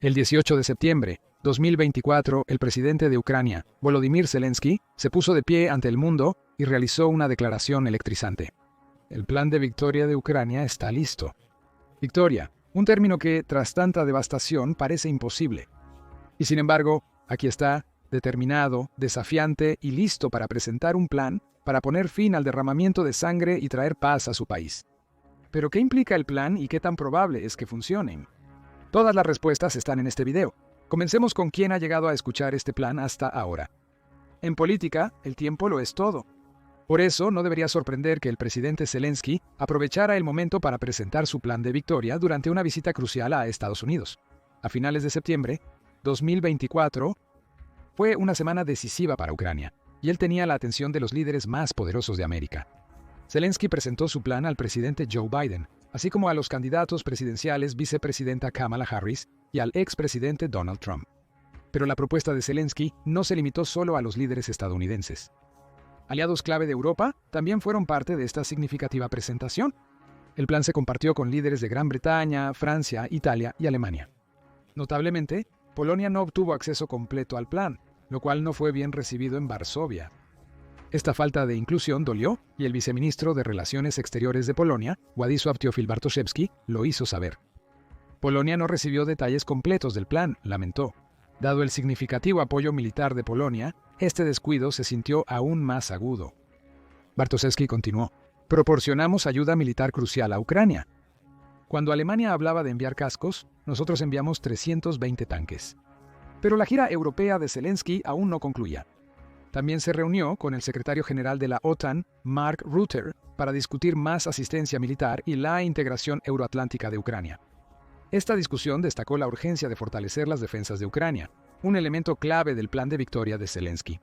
El 18 de septiembre de 2024, el presidente de Ucrania, Volodymyr Zelensky, se puso de pie ante el mundo y realizó una declaración electrizante. El plan de victoria de Ucrania está listo. Victoria, un término que, tras tanta devastación, parece imposible. Y sin embargo, aquí está, determinado, desafiante y listo para presentar un plan para poner fin al derramamiento de sangre y traer paz a su país. ¿Pero qué implica el plan y qué tan probable es que funcione? Todas las respuestas están en este video. Comencemos con quién ha llegado a escuchar este plan hasta ahora. En política, el tiempo lo es todo. Por eso, no debería sorprender que el presidente Zelensky aprovechara el momento para presentar su plan de victoria durante una visita crucial a Estados Unidos. A finales de septiembre de 2024, fue una semana decisiva para Ucrania, y él tenía la atención de los líderes más poderosos de América. Zelensky presentó su plan al presidente Joe Biden, así como a los candidatos presidenciales vicepresidenta Kamala Harris y al expresidente Donald Trump. Pero la propuesta de Zelensky no se limitó solo a los líderes estadounidenses. Aliados clave de Europa también fueron parte de esta significativa presentación. El plan se compartió con líderes de Gran Bretaña, Francia, Italia y Alemania. Notablemente, Polonia no obtuvo acceso completo al plan, lo cual no fue bien recibido en Varsovia. Esta falta de inclusión dolió y el viceministro de Relaciones Exteriores de Polonia, Władysław Teofil Bartoszewski, lo hizo saber. Polonia no recibió detalles completos del plan, lamentó. Dado el significativo apoyo militar de Polonia, este descuido se sintió aún más agudo. Bartoszewski continuó: proporcionamos ayuda militar crucial a Ucrania. Cuando Alemania hablaba de enviar cascos, nosotros enviamos 320 tanques. Pero la gira europea de Zelensky aún no concluía. También se reunió con el secretario general de la OTAN, Mark Rutte, para discutir más asistencia militar y la integración euroatlántica de Ucrania. Esta discusión destacó la urgencia de fortalecer las defensas de Ucrania, un elemento clave del plan de victoria de Zelensky.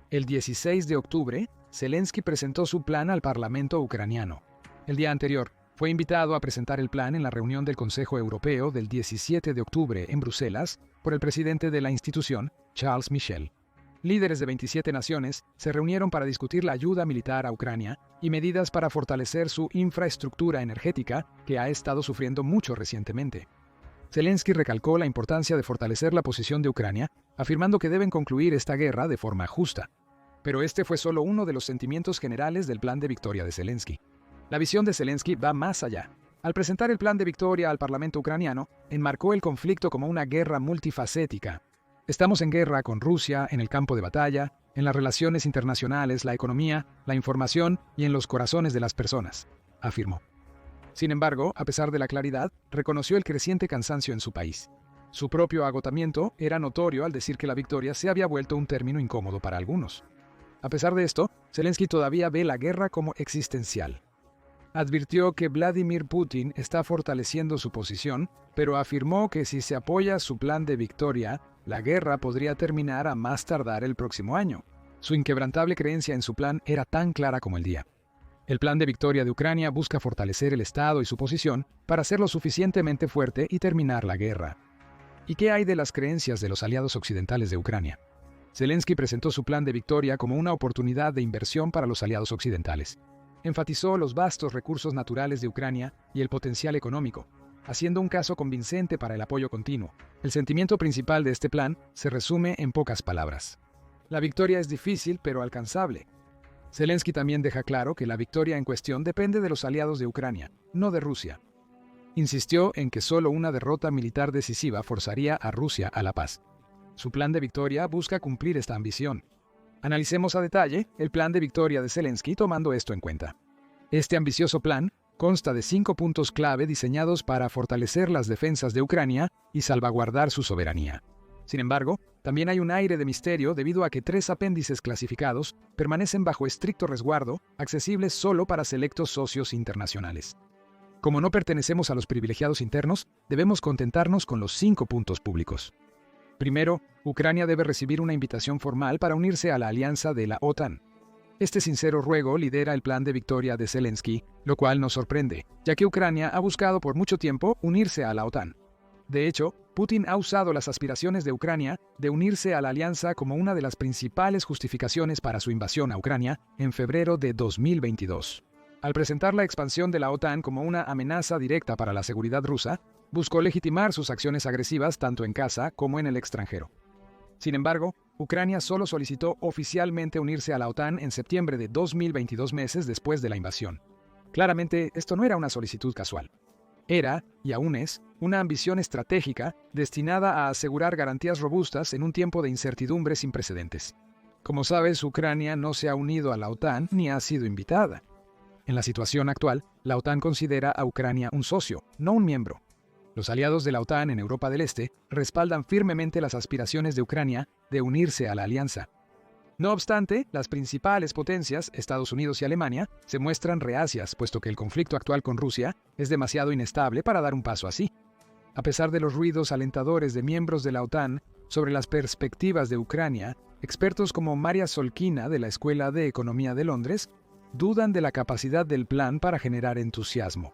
El 16 de octubre, Zelensky presentó su plan al Parlamento ucraniano. El día anterior, fue invitado a presentar el plan en la reunión del Consejo Europeo del 17 de octubre en Bruselas por el presidente de la institución, Charles Michel. Líderes de 27 naciones se reunieron para discutir la ayuda militar a Ucrania y medidas para fortalecer su infraestructura energética, que ha estado sufriendo mucho recientemente. Zelensky recalcó la importancia de fortalecer la posición de Ucrania, afirmando que deben concluir esta guerra de forma justa. Pero este fue solo uno de los sentimientos generales del plan de victoria de Zelensky. La visión de Zelensky va más allá. Al presentar el plan de victoria al Parlamento ucraniano, enmarcó el conflicto como una guerra multifacética. Estamos en guerra con Rusia en el campo de batalla, en las relaciones internacionales, la economía, la información y en los corazones de las personas, afirmó. Sin embargo, a pesar de la claridad, reconoció el creciente cansancio en su país. Su propio agotamiento era notorio al decir que la victoria se había vuelto un término incómodo para algunos. A pesar de esto, Zelensky todavía ve la guerra como existencial. Advirtió que Vladimir Putin está fortaleciendo su posición, pero afirmó que si se apoya su plan de victoria, la guerra podría terminar a más tardar el próximo año. Su inquebrantable creencia en su plan era tan clara como el día. El plan de victoria de Ucrania busca fortalecer el Estado y su posición para hacerlo suficientemente fuerte y terminar la guerra. ¿Y qué hay de las creencias de los aliados occidentales de Ucrania? Zelensky presentó su plan de victoria como una oportunidad de inversión para los aliados occidentales. Enfatizó los vastos recursos naturales de Ucrania y el potencial económico, haciendo un caso convincente para el apoyo continuo. El sentimiento principal de este plan se resume en pocas palabras. La victoria es difícil pero alcanzable. Zelensky también deja claro que la victoria en cuestión depende de los aliados de Ucrania, no de Rusia. Insistió en que solo una derrota militar decisiva forzaría a Rusia a la paz. Su plan de victoria busca cumplir esta ambición. Analicemos a detalle el plan de victoria de Zelensky tomando esto en cuenta. Este ambicioso plan consta de 5 puntos clave diseñados para fortalecer las defensas de Ucrania y salvaguardar su soberanía. Sin embargo, también hay un aire de misterio debido a que 3 apéndices clasificados permanecen bajo estricto resguardo, accesibles solo para selectos socios internacionales. Como no pertenecemos a los privilegiados internos, debemos contentarnos con los 5 puntos públicos. Primero, Ucrania debe recibir una invitación formal para unirse a la alianza de la OTAN. Este sincero ruego lidera el plan de victoria de Zelensky, lo cual nos sorprende, ya que Ucrania ha buscado por mucho tiempo unirse a la OTAN. De hecho, Putin ha usado las aspiraciones de Ucrania de unirse a la alianza como una de las principales justificaciones para su invasión a Ucrania en febrero de 2022. Al presentar la expansión de la OTAN como una amenaza directa para la seguridad rusa, buscó legitimar sus acciones agresivas tanto en casa como en el extranjero. Sin embargo, Ucrania solo solicitó oficialmente unirse a la OTAN en septiembre de 2022, meses después de la invasión. Claramente, esto no era una solicitud casual. Era, y aún es, una ambición estratégica destinada a asegurar garantías robustas en un tiempo de incertidumbre sin precedentes. Como sabes, Ucrania no se ha unido a la OTAN ni ha sido invitada. En la situación actual, la OTAN considera a Ucrania un socio, no un miembro. Los aliados de la OTAN en Europa del Este respaldan firmemente las aspiraciones de Ucrania de unirse a la alianza. No obstante, las principales potencias, Estados Unidos y Alemania, se muestran reacias, puesto que el conflicto actual con Rusia es demasiado inestable para dar un paso así. A pesar de los ruidos alentadores de miembros de la OTAN sobre las perspectivas de Ucrania, expertos como Maria Solkina de la Escuela de Economía de Londres dudan de la capacidad del plan para generar entusiasmo.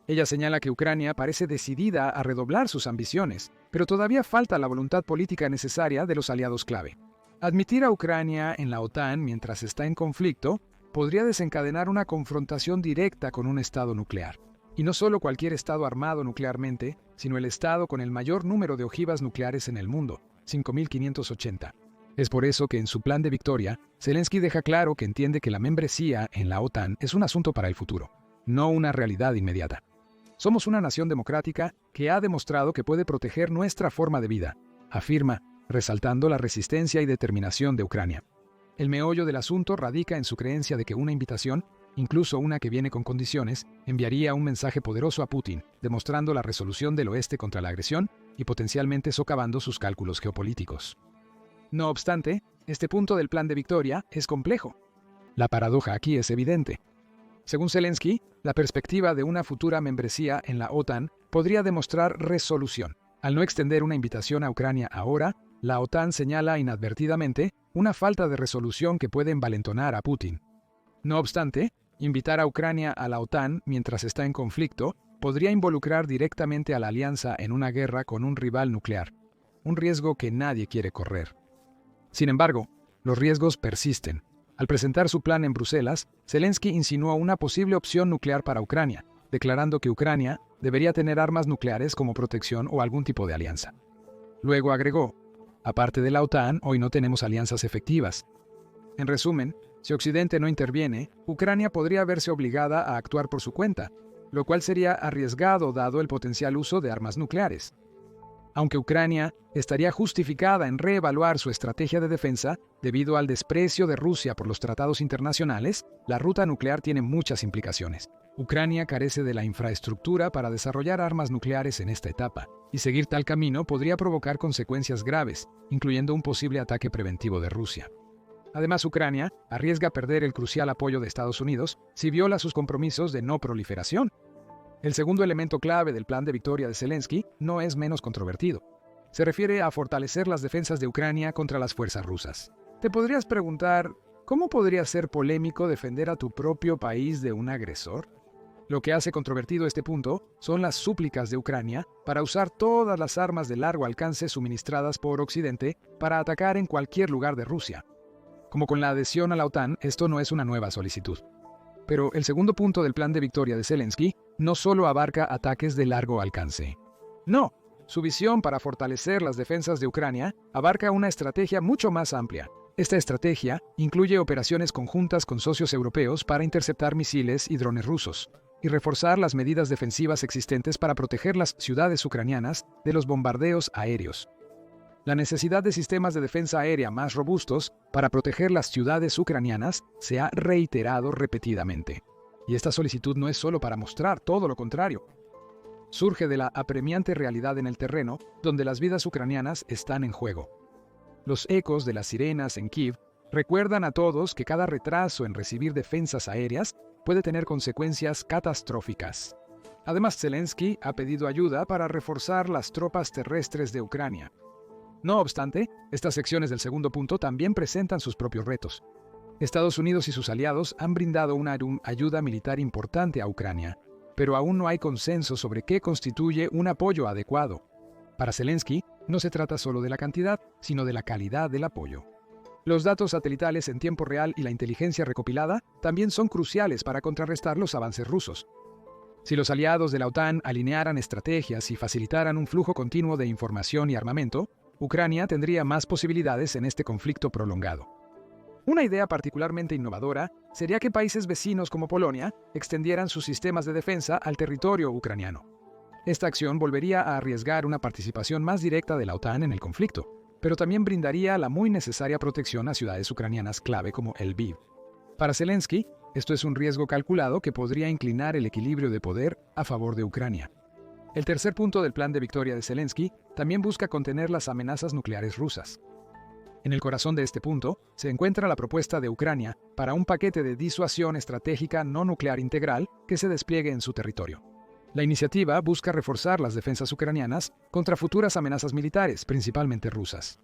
Ella señala que Ucrania parece decidida a redoblar sus ambiciones, pero todavía falta la voluntad política necesaria de los aliados clave. Admitir a Ucrania en la OTAN mientras está en conflicto podría desencadenar una confrontación directa con un estado nuclear. Y no solo cualquier estado armado nuclearmente, sino el estado con el mayor número de ojivas nucleares en el mundo, 5.580. Es por eso que en su plan de victoria, Zelensky deja claro que entiende que la membresía en la OTAN es un asunto para el futuro, no una realidad inmediata. Somos una nación democrática que ha demostrado que puede proteger nuestra forma de vida, afirma, resaltando la resistencia y determinación de Ucrania. El meollo del asunto radica en su creencia de que una invitación, incluso una que viene con condiciones, enviaría un mensaje poderoso a Putin, demostrando la resolución del oeste contra la agresión y potencialmente socavando sus cálculos geopolíticos. No obstante, este punto del plan de victoria es complejo. La paradoja aquí es evidente. Según Zelensky, la perspectiva de una futura membresía en la OTAN podría demostrar resolución. Al no extender una invitación a Ucrania ahora, la OTAN señala inadvertidamente una falta de resolución que puede envalentonar a Putin. No obstante, invitar a Ucrania a la OTAN mientras está en conflicto podría involucrar directamente a la alianza en una guerra con un rival nuclear, un riesgo que nadie quiere correr. Sin embargo, los riesgos persisten. Al presentar su plan en Bruselas, Zelensky insinuó una posible opción nuclear para Ucrania, declarando que Ucrania debería tener armas nucleares como protección o algún tipo de alianza. Luego agregó, aparte de la OTAN, hoy no tenemos alianzas efectivas. En resumen, si Occidente no interviene, Ucrania podría verse obligada a actuar por su cuenta, lo cual sería arriesgado dado el potencial uso de armas nucleares. Aunque Ucrania estaría justificada en reevaluar su estrategia de defensa debido al desprecio de Rusia por los tratados internacionales, la ruta nuclear tiene muchas implicaciones. Ucrania carece de la infraestructura para desarrollar armas nucleares en esta etapa, y seguir tal camino podría provocar consecuencias graves, incluyendo un posible ataque preventivo de Rusia. Además, Ucrania arriesga perder el crucial apoyo de Estados Unidos si viola sus compromisos de no proliferación. El segundo elemento clave del plan de victoria de Zelensky no es menos controvertido. Se refiere a fortalecer las defensas de Ucrania contra las fuerzas rusas. Te podrías preguntar, ¿cómo podría ser polémico defender a tu propio país de un agresor? Lo que hace controvertido este punto son las súplicas de Ucrania para usar todas las armas de largo alcance suministradas por Occidente para atacar en cualquier lugar de Rusia. Como con la adhesión a la OTAN, esto no es una nueva solicitud. Pero el segundo punto del plan de victoria de Zelensky no solo abarca ataques de largo alcance. No, su visión para fortalecer las defensas de Ucrania abarca una estrategia mucho más amplia. Esta estrategia incluye operaciones conjuntas con socios europeos para interceptar misiles y drones rusos, y reforzar las medidas defensivas existentes para proteger las ciudades ucranianas de los bombardeos aéreos. La necesidad de sistemas de defensa aérea más robustos para proteger las ciudades ucranianas se ha reiterado repetidamente. Y esta solicitud no es solo para mostrar, todo lo contrario. Surge de la apremiante realidad en el terreno, donde las vidas ucranianas están en juego. Los ecos de las sirenas en Kiev recuerdan a todos que cada retraso en recibir defensas aéreas puede tener consecuencias catastróficas. Además, Zelensky ha pedido ayuda para reforzar las tropas terrestres de Ucrania. No obstante, estas secciones del segundo punto también presentan sus propios retos. Estados Unidos y sus aliados han brindado una ayuda militar importante a Ucrania, pero aún no hay consenso sobre qué constituye un apoyo adecuado. Para Zelensky, no se trata solo de la cantidad, sino de la calidad del apoyo. Los datos satelitales en tiempo real y la inteligencia recopilada también son cruciales para contrarrestar los avances rusos. Si los aliados de la OTAN alinearan estrategias y facilitaran un flujo continuo de información y armamento, Ucrania tendría más posibilidades en este conflicto prolongado. Una idea particularmente innovadora sería que países vecinos como Polonia extendieran sus sistemas de defensa al territorio ucraniano. Esta acción volvería a arriesgar una participación más directa de la OTAN en el conflicto, pero también brindaría la muy necesaria protección a ciudades ucranianas clave como Lviv. Para Zelensky, esto es un riesgo calculado que podría inclinar el equilibrio de poder a favor de Ucrania. El tercer punto del plan de victoria de Zelensky también busca contener las amenazas nucleares rusas. En el corazón de este punto se encuentra la propuesta de Ucrania para un paquete de disuasión estratégica no nuclear integral que se despliegue en su territorio. La iniciativa busca reforzar las defensas ucranianas contra futuras amenazas militares, principalmente rusas.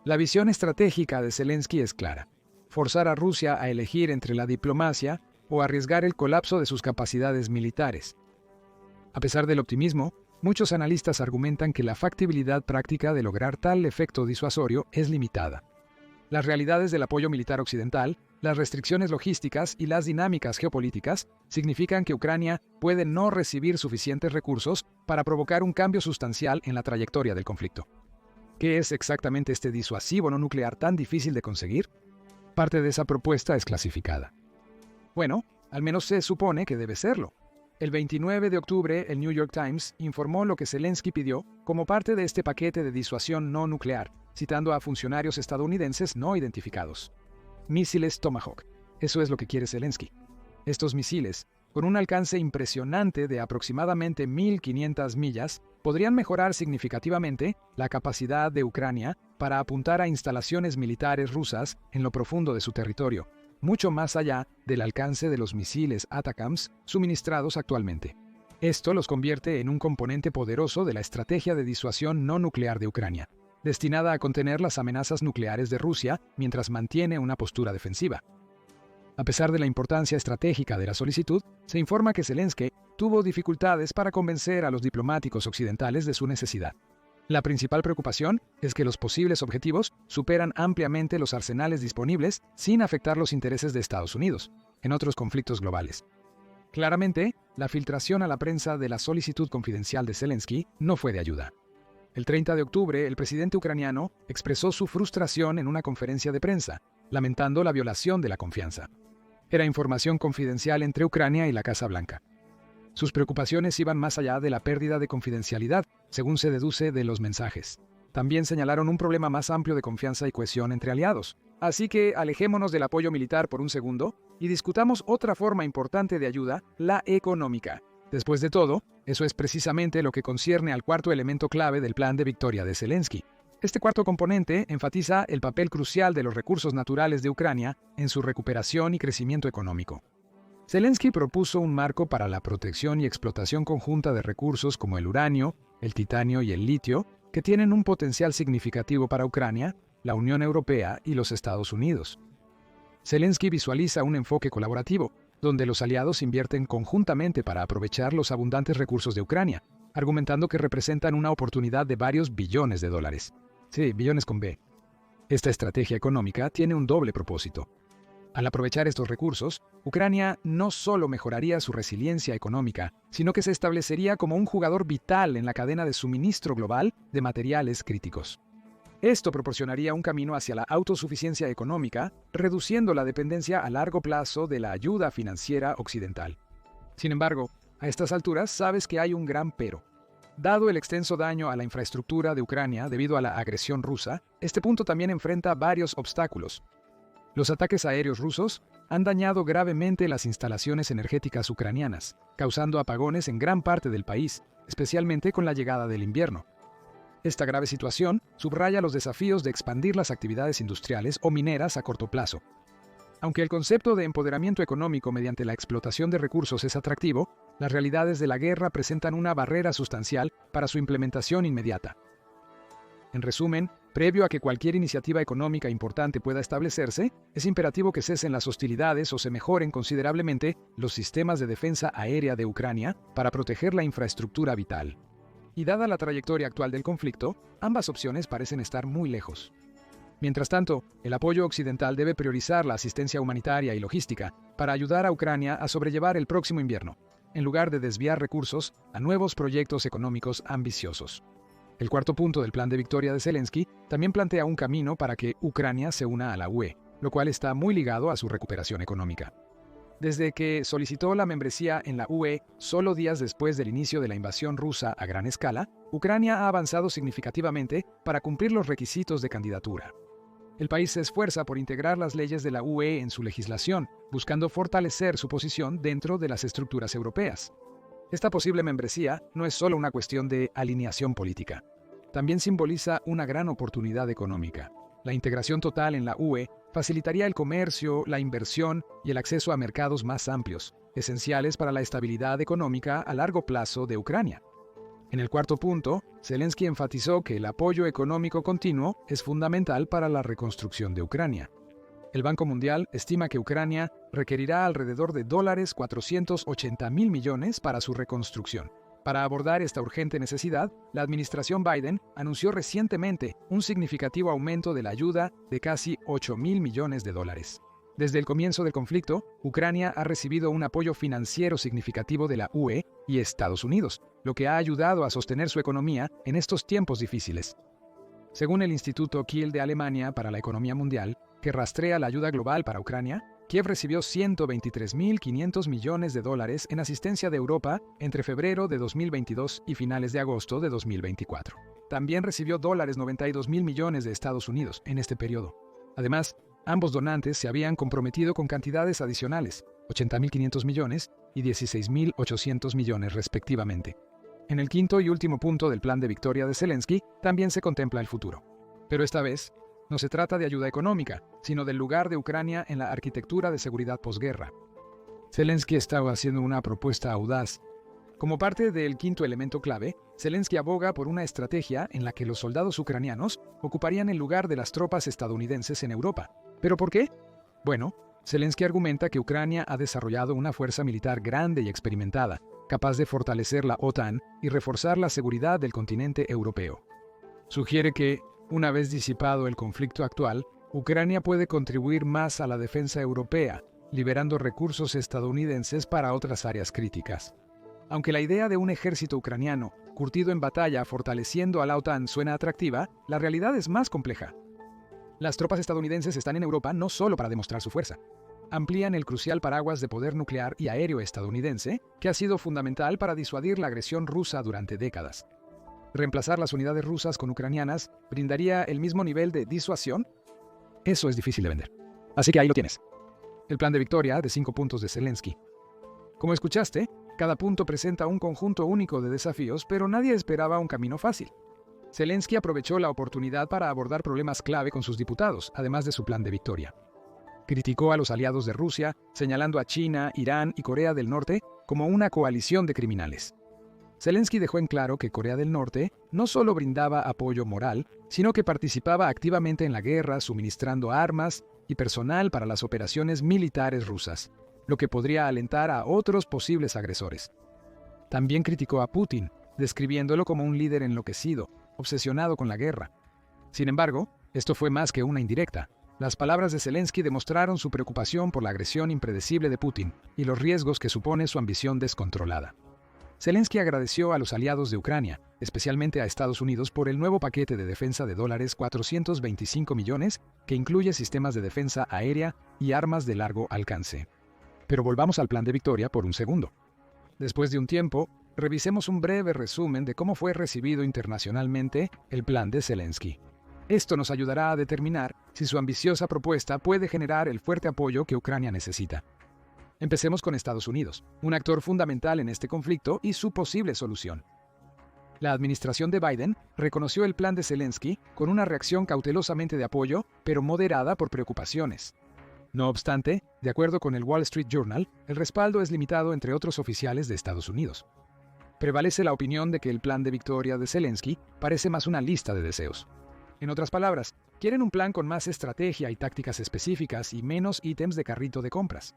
La visión estratégica de Zelensky es clara: forzar a Rusia a elegir entre la diplomacia o arriesgar el colapso de sus capacidades militares. A pesar del optimismo, muchos analistas argumentan que la factibilidad práctica de lograr tal efecto disuasorio es limitada. Las realidades del apoyo militar occidental, las restricciones logísticas y las dinámicas geopolíticas significan que Ucrania puede no recibir suficientes recursos para provocar un cambio sustancial en la trayectoria del conflicto. ¿Qué es exactamente este disuasivo no nuclear tan difícil de conseguir? Parte de esa propuesta es clasificada. Bueno, al menos se supone que debe serlo. El 29 de octubre, el New York Times informó lo que Zelensky pidió como parte de este paquete de disuasión no nuclear, citando a funcionarios estadounidenses no identificados. Misiles Tomahawk. Eso es lo que quiere Zelensky. Estos misiles, con un alcance impresionante de aproximadamente 1.500 millas, podrían mejorar significativamente la capacidad de Ucrania para apuntar a instalaciones militares rusas en lo profundo de su territorio, mucho más allá del alcance de los misiles ATACMS suministrados actualmente. Esto los convierte en un componente poderoso de la estrategia de disuasión no nuclear de Ucrania, destinada a contener las amenazas nucleares de Rusia mientras mantiene una postura defensiva. A pesar de la importancia estratégica de la solicitud, se informa que Zelensky tuvo dificultades para convencer a los diplomáticos occidentales de su necesidad. La principal preocupación es que los posibles objetivos superan ampliamente los arsenales disponibles sin afectar los intereses de Estados Unidos en otros conflictos globales. Claramente, la filtración a la prensa de la solicitud confidencial de Zelensky no fue de ayuda. El 30 de octubre, el presidente ucraniano expresó su frustración en una conferencia de prensa, lamentando la violación de la confianza. Era información confidencial entre Ucrania y la Casa Blanca. Sus preocupaciones iban más allá de la pérdida de confidencialidad, según se deduce de los mensajes. También señalaron un problema más amplio de confianza y cohesión entre aliados. Así que alejémonos del apoyo militar por un segundo y discutamos otra forma importante de ayuda, la económica. Después de todo, eso es precisamente lo que concierne al cuarto elemento clave del plan de victoria de Zelensky. Este cuarto componente enfatiza el papel crucial de los recursos naturales de Ucrania en su recuperación y crecimiento económico. Zelensky propuso un marco para la protección y explotación conjunta de recursos como el uranio, el titanio y el litio, que tienen un potencial significativo para Ucrania, la Unión Europea y los Estados Unidos. Zelensky visualiza un enfoque colaborativo, donde los aliados invierten conjuntamente para aprovechar los abundantes recursos de Ucrania, argumentando que representan una oportunidad de varios billones de dólares. Sí, billones con B. Esta estrategia económica tiene un doble propósito. Al aprovechar estos recursos, Ucrania no solo mejoraría su resiliencia económica, sino que se establecería como un jugador vital en la cadena de suministro global de materiales críticos. Esto proporcionaría un camino hacia la autosuficiencia económica, reduciendo la dependencia a largo plazo de la ayuda financiera occidental. Sin embargo, a estas alturas sabes que hay un gran pero. Dado el extenso daño a la infraestructura de Ucrania debido a la agresión rusa, este punto también enfrenta varios obstáculos. Los ataques aéreos rusos han dañado gravemente las instalaciones energéticas ucranianas, causando apagones en gran parte del país, especialmente con la llegada del invierno. Esta grave situación subraya los desafíos de expandir las actividades industriales o mineras a corto plazo. Aunque el concepto de empoderamiento económico mediante la explotación de recursos es atractivo, las realidades de la guerra presentan una barrera sustancial para su implementación inmediata. En resumen, previo a que cualquier iniciativa económica importante pueda establecerse, es imperativo que cesen las hostilidades o se mejoren considerablemente los sistemas de defensa aérea de Ucrania para proteger la infraestructura vital. Y dada la trayectoria actual del conflicto, ambas opciones parecen estar muy lejos. Mientras tanto, el apoyo occidental debe priorizar la asistencia humanitaria y logística para ayudar a Ucrania a sobrellevar el próximo invierno, en lugar de desviar recursos a nuevos proyectos económicos ambiciosos. El cuarto punto del plan de victoria de Zelensky también plantea un camino para que Ucrania se una a la UE, lo cual está muy ligado a su recuperación económica. Desde que solicitó la membresía en la UE solo días después del inicio de la invasión rusa a gran escala, Ucrania ha avanzado significativamente para cumplir los requisitos de candidatura. El país se esfuerza por integrar las leyes de la UE en su legislación, buscando fortalecer su posición dentro de las estructuras europeas. Esta posible membresía no es solo una cuestión de alineación política. También simboliza una gran oportunidad económica. La integración total en la UE facilitaría el comercio, la inversión y el acceso a mercados más amplios, esenciales para la estabilidad económica a largo plazo de Ucrania. En el cuarto punto, Zelensky enfatizó que el apoyo económico continuo es fundamental para la reconstrucción de Ucrania. El Banco Mundial estima que Ucrania requerirá alrededor de $480.000 millones para su reconstrucción. Para abordar esta urgente necesidad, la administración Biden anunció recientemente un significativo aumento de la ayuda de casi $8.000 millones. Desde el comienzo del conflicto, Ucrania ha recibido un apoyo financiero significativo de la UE y Estados Unidos, lo que ha ayudado a sostener su economía en estos tiempos difíciles. Según el Instituto Kiel de Alemania para la Economía Mundial, que rastrea la ayuda global para Ucrania, Kiev recibió $123.500 millones en asistencia de Europa entre febrero de 2022 y finales de agosto de 2024. También recibió $92.000 millones de Estados Unidos en este periodo. Además, ambos donantes se habían comprometido con cantidades adicionales, $80.500 millones y $16.800 millones respectivamente. En el quinto y último punto del plan de victoria de Zelensky también se contempla el futuro. Pero esta vez, no se trata de ayuda económica, sino del lugar de Ucrania en la arquitectura de seguridad posguerra. Zelensky estaba haciendo una propuesta audaz. Como parte del quinto elemento clave, Zelensky aboga por una estrategia en la que los soldados ucranianos ocuparían el lugar de las tropas estadounidenses en Europa. ¿Pero por qué? Bueno, Zelensky argumenta que Ucrania ha desarrollado una fuerza militar grande y experimentada, capaz de fortalecer la OTAN y reforzar la seguridad del continente europeo. Sugiere que, una vez disipado el conflicto actual, Ucrania puede contribuir más a la defensa europea, liberando recursos estadounidenses para otras áreas críticas. Aunque la idea de un ejército ucraniano curtido en batalla fortaleciendo a la OTAN suena atractiva, la realidad es más compleja. Las tropas estadounidenses están en Europa no solo para demostrar su fuerza. Amplían el crucial paraguas de poder nuclear y aéreo estadounidense, que ha sido fundamental para disuadir la agresión rusa durante décadas. ¿Reemplazar las unidades rusas con ucranianas brindaría el mismo nivel de disuasión? Eso es difícil de vender. Así que ahí lo tienes. El plan de victoria de 5 puntos de Zelensky. Como escuchaste, cada punto presenta un conjunto único de desafíos, pero nadie esperaba un camino fácil. Zelensky aprovechó la oportunidad para abordar problemas clave con sus diputados, además de su plan de victoria. Criticó a los aliados de Rusia, señalando a China, Irán y Corea del Norte como una coalición de criminales. Zelensky dejó en claro que Corea del Norte no solo brindaba apoyo moral, sino que participaba activamente en la guerra, suministrando armas y personal para las operaciones militares rusas, lo que podría alentar a otros posibles agresores. También criticó a Putin, describiéndolo como un líder enloquecido, obsesionado con la guerra. Sin embargo, esto fue más que una indirecta. Las palabras de Zelensky demostraron su preocupación por la agresión impredecible de Putin y los riesgos que supone su ambición descontrolada. Zelensky agradeció a los aliados de Ucrania, especialmente a Estados Unidos, por el nuevo paquete de defensa de $425 millones que incluye sistemas de defensa aérea y armas de largo alcance. Pero volvamos al plan de victoria por un segundo. Después de un tiempo, revisemos un breve resumen de cómo fue recibido internacionalmente el plan de Zelensky. Esto nos ayudará a determinar si su ambiciosa propuesta puede generar el fuerte apoyo que Ucrania necesita. Empecemos con Estados Unidos, un actor fundamental en este conflicto y su posible solución. La administración de Biden reconoció el plan de Zelensky con una reacción cautelosamente de apoyo, pero moderada por preocupaciones. No obstante, de acuerdo con el Wall Street Journal, el respaldo es limitado entre otros oficiales de Estados Unidos. Prevalece la opinión de que el plan de victoria de Zelensky parece más una lista de deseos. En otras palabras, quieren un plan con más estrategia y tácticas específicas y menos ítems de carrito de compras.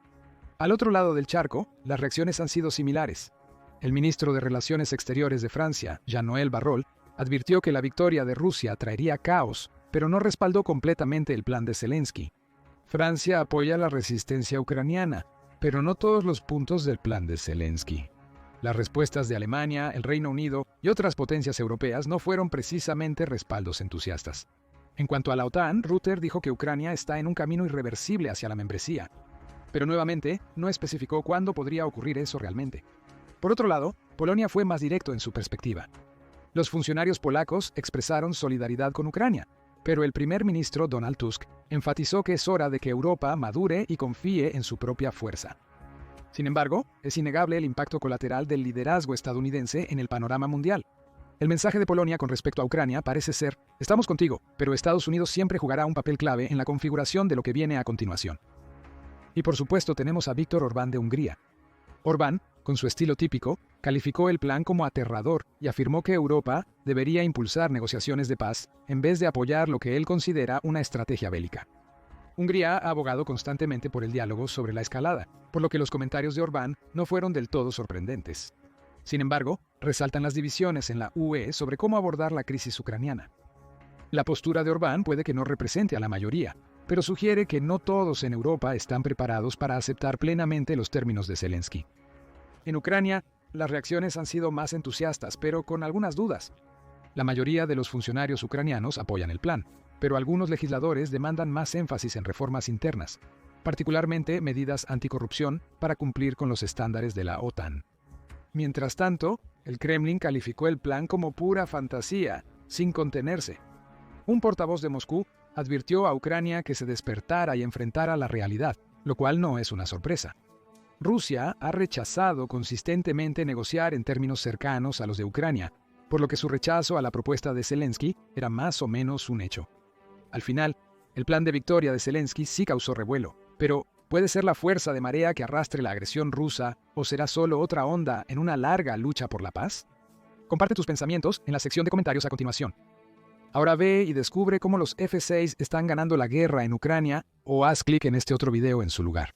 Al otro lado del charco, las reacciones han sido similares. El ministro de Relaciones Exteriores de Francia, Jean-Noël Barrot, advirtió que la victoria de Rusia traería caos pero no respaldó completamente el plan de Zelensky. Francia apoya la resistencia ucraniana, pero no todos los puntos del plan de Zelensky. Las respuestas de Alemania, el Reino Unido y otras potencias europeas no fueron precisamente respaldos entusiastas. En cuanto a la OTAN, Rutte dijo que Ucrania está en un camino irreversible hacia la membresía, pero nuevamente no especificó cuándo podría ocurrir eso realmente. Por otro lado, Polonia fue más directo en su perspectiva. Los funcionarios polacos expresaron solidaridad con Ucrania, pero el primer ministro Donald Tusk enfatizó que es hora de que Europa madure y confíe en su propia fuerza. Sin embargo, es innegable el impacto colateral del liderazgo estadounidense en el panorama mundial. El mensaje de Polonia con respecto a Ucrania parece ser: estamos contigo, pero Estados Unidos siempre jugará un papel clave en la configuración de lo que viene a continuación. Y por supuesto tenemos a Viktor Orbán de Hungría. Orbán, con su estilo típico, calificó el plan como aterrador y afirmó que Europa debería impulsar negociaciones de paz en vez de apoyar lo que él considera una estrategia bélica. Hungría ha abogado constantemente por el diálogo sobre la escalada, por lo que los comentarios de Orbán no fueron del todo sorprendentes. Sin embargo, resaltan las divisiones en la UE sobre cómo abordar la crisis ucraniana. La postura de Orbán puede que no represente a la mayoría, pero sugiere que no todos en Europa están preparados para aceptar plenamente los términos de Zelensky. En Ucrania, las reacciones han sido más entusiastas, pero con algunas dudas. La mayoría de los funcionarios ucranianos apoyan el plan, pero algunos legisladores demandan más énfasis en reformas internas, particularmente medidas anticorrupción para cumplir con los estándares de la OTAN. Mientras tanto, el Kremlin calificó el plan como pura fantasía, sin contenerse. Un portavoz de Moscú advirtió a Ucrania que se despertara y enfrentara la realidad, lo cual no es una sorpresa. Rusia ha rechazado consistentemente negociar en términos cercanos a los de Ucrania, por lo que su rechazo a la propuesta de Zelensky era más o menos un hecho. Al final, el plan de victoria de Zelensky sí causó revuelo, pero ¿puede ser la fuerza de marea que arrastre la agresión rusa o será solo otra onda en una larga lucha por la paz? Comparte tus pensamientos en la sección de comentarios a continuación. Ahora ve y descubre cómo los F-6 están ganando la guerra en Ucrania o haz clic en este otro video en su lugar.